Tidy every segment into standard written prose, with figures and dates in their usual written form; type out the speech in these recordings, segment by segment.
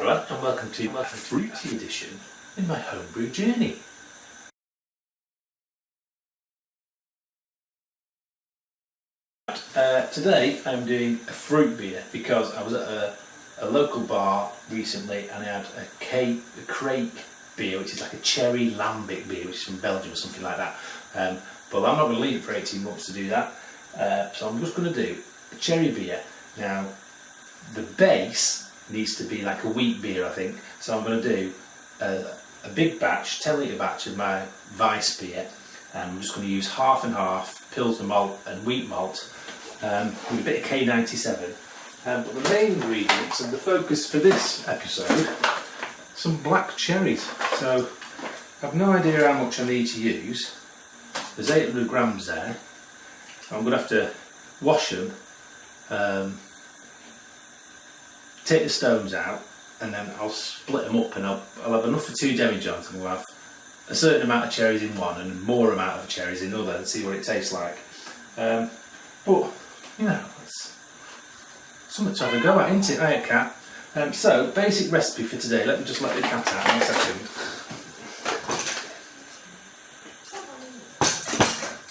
everyone, and welcome to my fruity edition in my homebrew journey. Today I'm doing a fruit beer because I was at a local bar recently and I had a crepe beer, which is like a cherry lambic beer, which is from Belgium or something like that. But I'm not going to leave it for 18 months to do that, so I'm just going to do a cherry beer. Now, the base needs to be like a wheat beer, I think, so I'm going to do a big batch, 10 litre batch of my Weiss beer, and I'm just going to use half and half Pilsner malt and wheat malt with a bit of K97. But the main ingredients and the focus for this episode, some black cherries. So I've no idea how much I need to use. There's 800 grams there. I'm going to have to wash them, take the stones out, and then I'll split them up, and I'll have enough for 2 demijohns, and we'll have a certain amount of cherries in one and more amount of cherries in the other and see what it tastes like. But, you know, it's something to have a go at, isn't it, eh, cat? So, basic recipe for today. Let me just let the cat out in a second.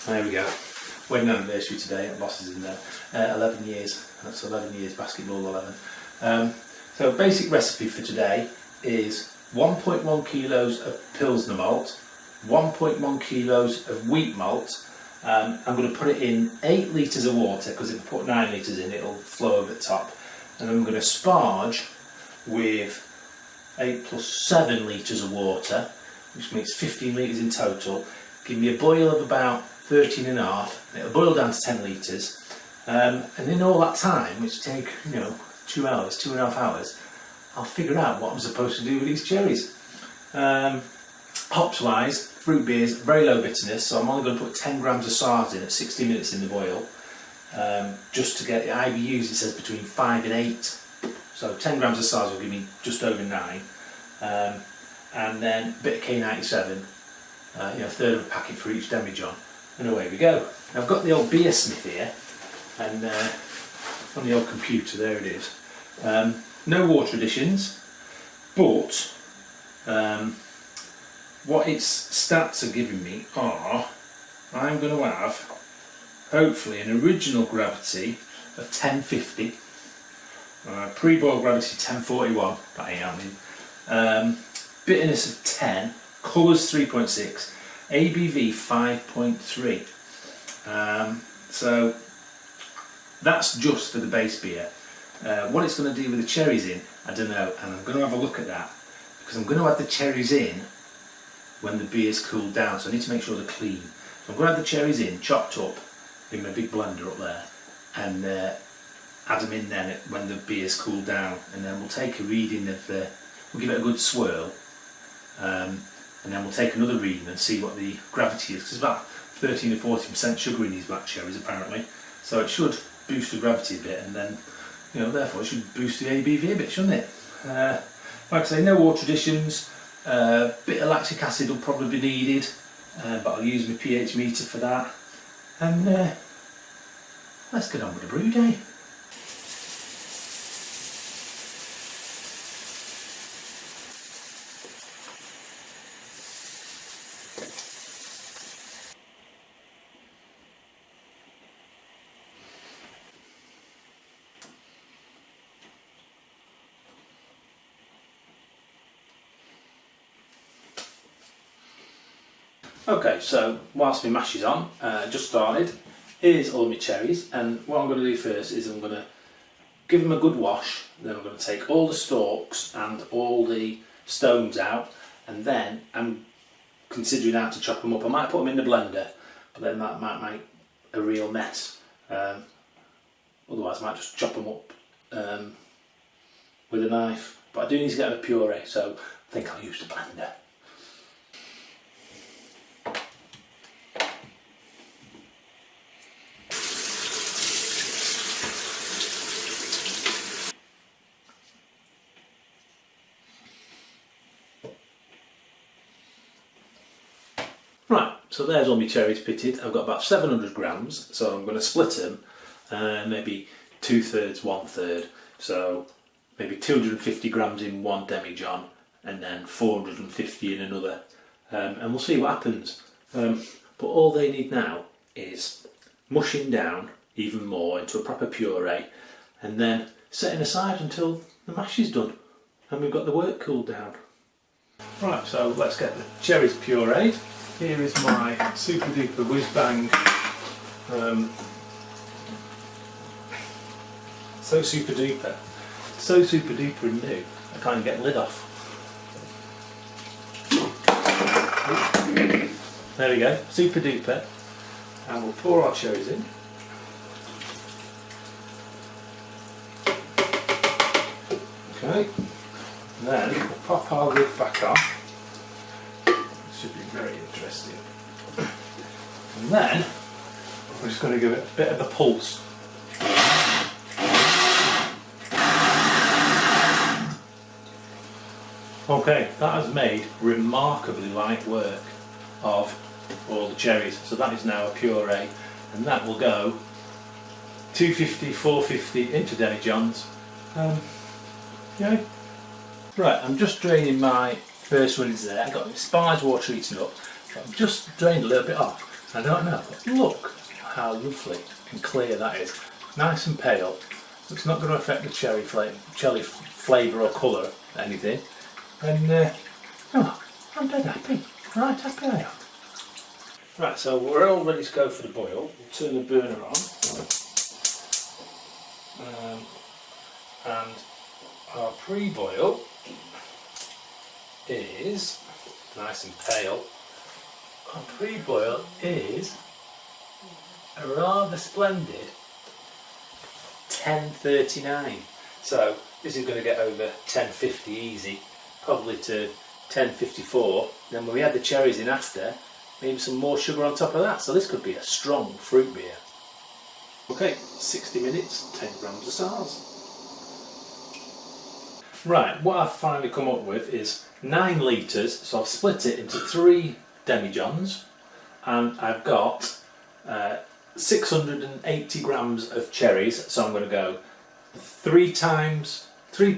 There we go. Wedding anniversary today, boss is in there. 11 years. That's 11 years, basketball 11. So basic recipe for today is 1.1 kilos of Pilsner malt, 1.1 kilos of wheat malt. I'm going to put it in 8 litres of water, because if I put 9 litres in it'll flow over the top. And I'm going to sparge with 8 plus 7 litres of water, which makes 15 litres in total. Give me a boil of about 13 and a half. It'll boil down to 10 litres. And in all that time, which take, 2 hours, 2.5 hours, I'll figure out what I'm supposed to do with these cherries. Hops wise, fruit beers, very low bitterness, so I'm only going to put 10 grams of SARS in at 60 minutes in the boil, just to get the IBUs. It says between 5 and 8, so 10 grams of SARS will give me just over 9, and then a bit of K97, a third of a packet for each demijohn, and away we go. I've got the old beer smith here, and on the old computer, there it is. No water additions, but what its stats are giving me are, I'm going to have hopefully an original gravity of 1050, pre-boil gravity 1041, that ain't happening, bitterness of 10, colours 3.6, ABV 5.3. So that's just for the base beer. What it's going to do with the cherries in, I don't know, and I'm going to have a look at that, because I'm going to add the cherries in when the beer's cooled down, so I need to make sure they're clean. So I'm going to add the cherries in, chopped up, in my big blender up there, and add them in then when the beer's cooled down, and then we'll take a reading of we'll give it a good swirl, and then we'll take another reading and see what the gravity is, because it's about 13 to 14% sugar in these black cherries apparently, so it should boost the gravity a bit, and then therefore it should boost the ABV a bit, shouldn't it? Like I say, no water additions. Bit of lactic acid will probably be needed, but I'll use my pH meter for that. And let's get on with the brew day. Okay, so whilst my mash is on, just started, here's all my cherries, and what I'm going to do first is I'm going to give them a good wash, then I'm going to take all the stalks and all the stones out, and then I'm considering how to chop them up. I might put them in the blender, but then that might make a real mess. Otherwise I might just chop them up with a knife, but I do need to get a puree, so I think I'll use the blender. Right, so there's all my cherries pitted. I've got about 700 grams, so I'm going to split them, maybe 2/3, 1/3. So maybe 250 grams in one demijohn and then 450 in another, and we'll see what happens. But all they need now is mushing down even more into a proper puree and then setting aside until the mash is done and we've got the work cooled down. Right, so let's get the cherries pureed. Here is my super duper whiz bang, so super duper and new, I can't even get the lid off. There we go, super duper, and we'll pour our cherries in. Okay, and then we'll pop our lid back on. This should be very interesting. And then we're just going to give it a bit of a pulse. Okay, that has made remarkably light work of all the cherries. So that is now a puree, and that will go 250, 450 into demijohns. Yeah. Right, I'm just draining my first one into there. I've got spice water eaten up. I've just drained a little bit off. I don't know, but look how lovely and clear that is. Nice and pale. It's not going to affect the cherry flavour or colour or anything. And oh, I'm dead happy. Right happy I am. Right, so we're all ready to go for the boil. We'll turn the burner on. And our pre-boil is nice and pale. Our pre-boil is a rather splendid 10:39. So this is going to get over 10:50 easy, probably to 10:54. Then when we add the cherries in after, maybe some more sugar on top of that. So this could be a strong fruit beer. Okay, 60 minutes, 10 grams of sours. Right, what I've finally come up with is 9 litres, so I've split it into 3 demijohns, and I've got 680 grams of cherries, so I'm going to go 3 parts, 2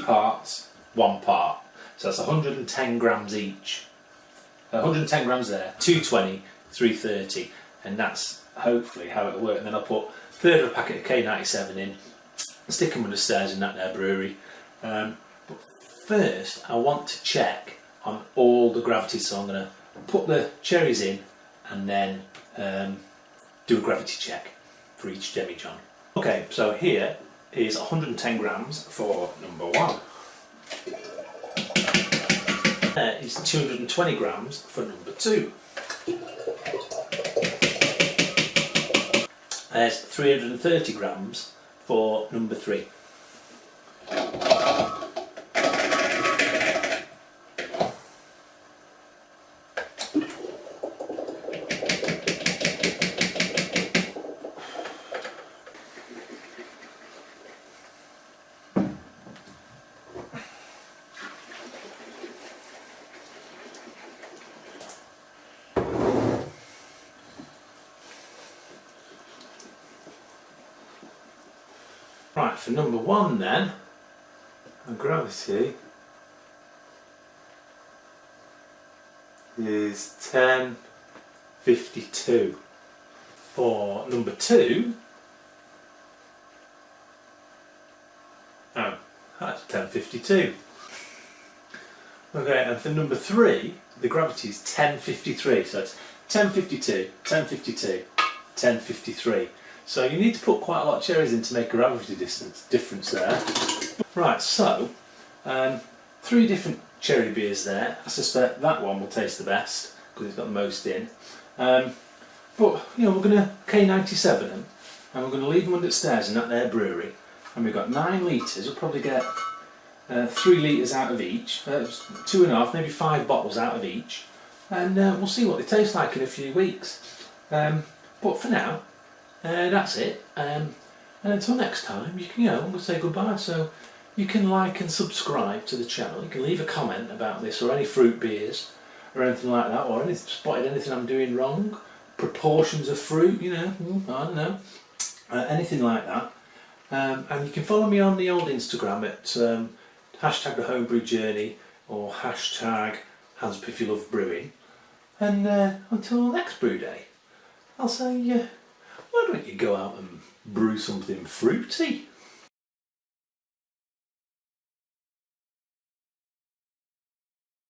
parts, 1 part. So that's 110 grams each. 110 grams there, 220, 330, and that's hopefully how it'll work. And then I'll put a third of a packet of K97 in, stick them under stairs in that There Brewery. But first I want to check on all the gravity, so I'm going to put the cherries in and then do a gravity check for each demijohn. Okay, so here is 110 grams for number 1. There is 220 grams for number 2. There's 330 grams for number 3. Right, for number 1 then, our gravity is 1052. For number 2, oh, that's 1052. Okay, and for number 3, the gravity is 1053, so it's 1052, 1052, 1053. So you need to put quite a lot of cherries in to make a gravity difference there. Right, so 3 different cherry beers there. I suspect that one will taste the best because it's got the most in. But you know, we're going to K97 them, and we're going to leave them understairs in that There Brewery. And we've got 9 litres. We'll probably get 3 litres out of each, 2.5, maybe 5 bottles out of each, and we'll see what they taste like in a few weeks. But for now, that's it. And until next time, I'm going to say goodbye. So you can like and subscribe to the channel. You can leave a comment about this or any fruit beers or anything like that, or spotted anything I'm doing wrong, proportions of fruit, you know, I don't know, anything like that. And you can follow me on the old Instagram at hashtag the Homebrew Journey or hashtag Hands If You Love Brewing. And until next brew day, I'll say, why don't you go out and brew something fruity?